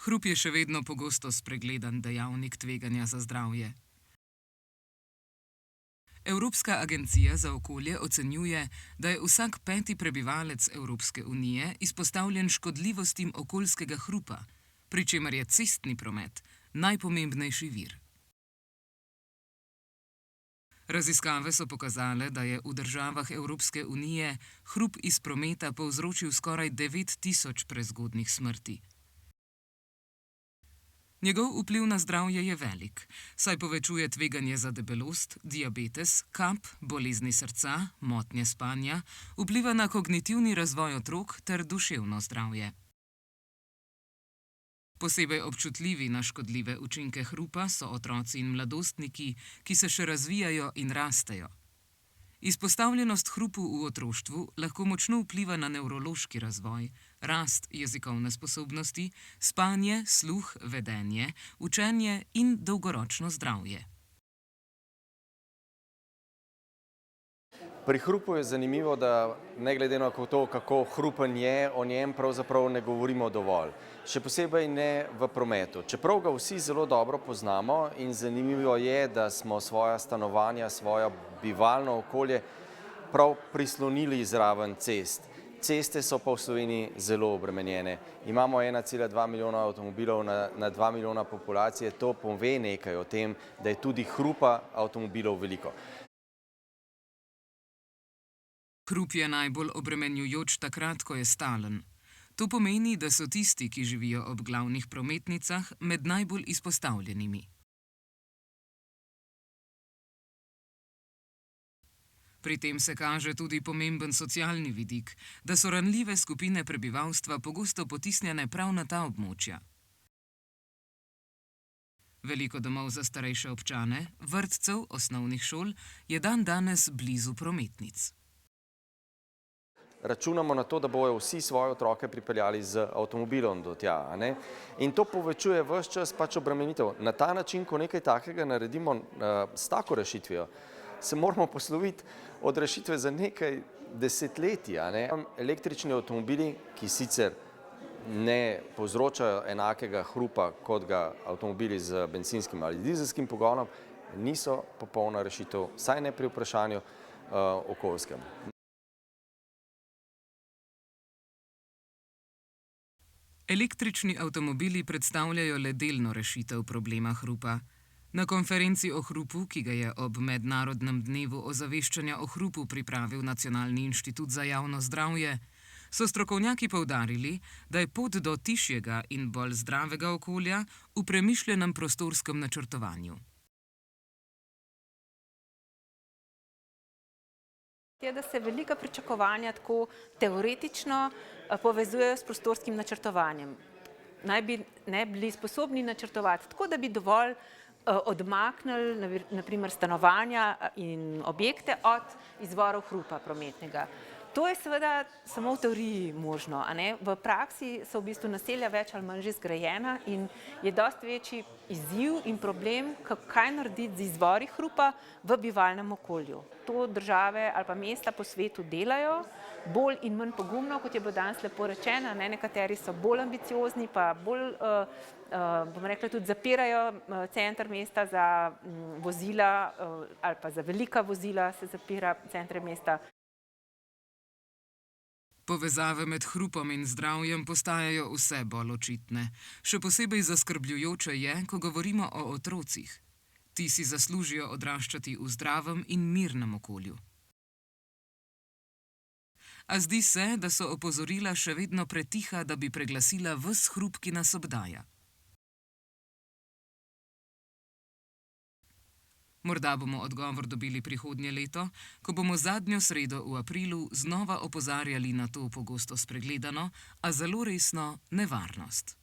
Hrup je še vedno pogosto spregledan dejavnik tveganja za zdravje. Evropska agencija za okolje ocenjuje, da je vsak 5. prebivalec Evropske unije izpostavljen škodljivostim okoljskega hrupa, pri čemer je cestni promet najpomembnejši vir. Raziskave so pokazale, da je v državah Evropske unije hrup iz prometa povzročil skoraj 9.000 prezgodnjih smrti. Njegov vpliv na zdravje je velik, saj povečuje tveganje za debelost, diabetes, kap, bolezni srca, motnje spanja, vpliva na kognitivni razvoj otrok ter duševno zdravje. Posebej občutljivi na škodljive učinke hrupa so otroci in mladostniki, ki se še razvijajo in rastejo. Izpostavljenost hrupu v otroštvu lahko močno vpliva na nevrološki razvoj, rast jezikovne sposobnosti, spanje, sluh, vedenje, učenje in dolgoročno zdravje. Pri hrupu je zanimivo, da ne glede na to, kako hrupen je, o njem pravzaprav ne govorimo dovolj. Še posebej ne v prometu. Čeprav ga vsi zelo dobro poznamo in zanimivo je, da smo svoja stanovanja, svoje bivalno okolje prav prislonili zraven cest. Ceste so pa v Sloveniji zelo obremenjene. Imamo 1,2 milijona avtomobilov na 2 milijona populacije. To pove nekaj o tem, da je tudi hrupa avtomobilov veliko. Hrup je najbolj obremenjujoč takrat, ko je stalen. To pomeni, da so tisti, ki živijo ob glavnih prometnicah, med najbolj izpostavljenimi. Pri tem se kaže tudi pomemben socialni vidik, da so ranljive skupine prebivalstva pogosto potisnjene prav na ta območja. Veliko domov za starejše občane, vrtcev, osnovnih šol je dandanes blizu prometnic. Računamo na to, da bojo vsi svoje otroke pripeljali z avtomobilom do tja. In to povečuje ves čas obremenitev. Na ta način, ko nekaj takega naredimo s tako rešitvijo, se moramo posloviti od rešitve za nekaj desetletij. Električni avtomobili, ki sicer ne povzročajo enakega hrupa kot ga avtomobili z bencinskim ali dizelskim pogonom, niso popolna rešitev, vsaj ne pri vprašanju okoljskem. Električni avtomobili predstavljajo le delno rešitev problema hrupa. Na konferenci o hrupu, ki ga je ob Mednarodnem dnevu ozaveščanja o hrupu pripravil Nacionalni inštitut za javno zdravje, so strokovnjaki poudarili, da je pot do tišjega in bolj zdravega okolja v premišljenem prostorskem načrtovanju. Je, da se velika pričakovanja tako teoretično povezujejo s prostorskim načrtovanjem. Naj bi bili sposobni načrtovati tako, da bi dovolj odmaknili na primer stanovanja in objekte od izvorov hrupa prometnega. To je seveda samo v teoriji možno. V praksi so v bistvu naselja več ali manj že zgrajena in je dosti večji izziv in problem, kaj narediti z izvori hrupa v bivalnem okolju. To države ali pa mesta po svetu delajo, bolj in manj pogumno, kot je bilo danes lepo rečeno. Nekateri so bolj ambiciozni, pa bolj, bom rekla, tudi zapirajo center mesta za vozila ali pa za velika vozila se zapira centre mesta. Povezave med hrupom in zdravjem postajajo vse bolj očitne. Še posebej zaskrbljujoče je, ko govorimo o otrocih. Ti si zaslužijo odraščati v zdravem in mirnem okolju. A zdi se, da so opozorila še vedno pretiha, da bi preglasila ves hrup, ki nas obdaja. Morda bomo odgovor dobili prihodnje leto, ko bomo zadnjo sredo v aprilu znova opozarjali na to pogosto spregledano, a zelo resno nevarnost.